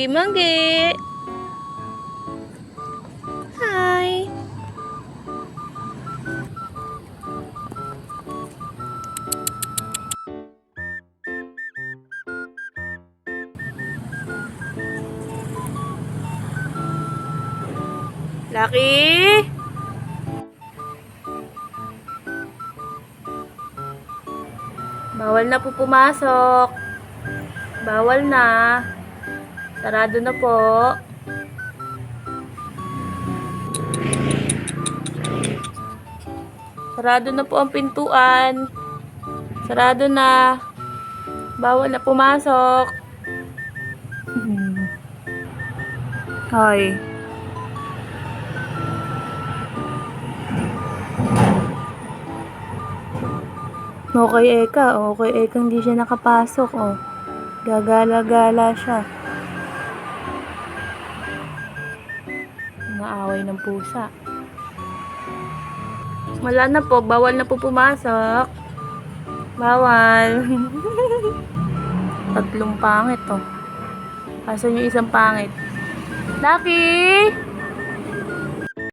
Manggi. Hi. Lucky. Bawal na po pumasok. Bawal na. Sarado na po. Sarado na po ang pintuan. Sarado na. Bawal na pumasok. Hoy. Okay, Eka. Okay, Eka. Hindi siya nakapasok. Oh. Gagala-gala siya. Naaway ng pusa. Wala na po. Bawal na po pumasok. Bawal. Tatlong pangit, oh. Asan yung isang pangit? Lucky!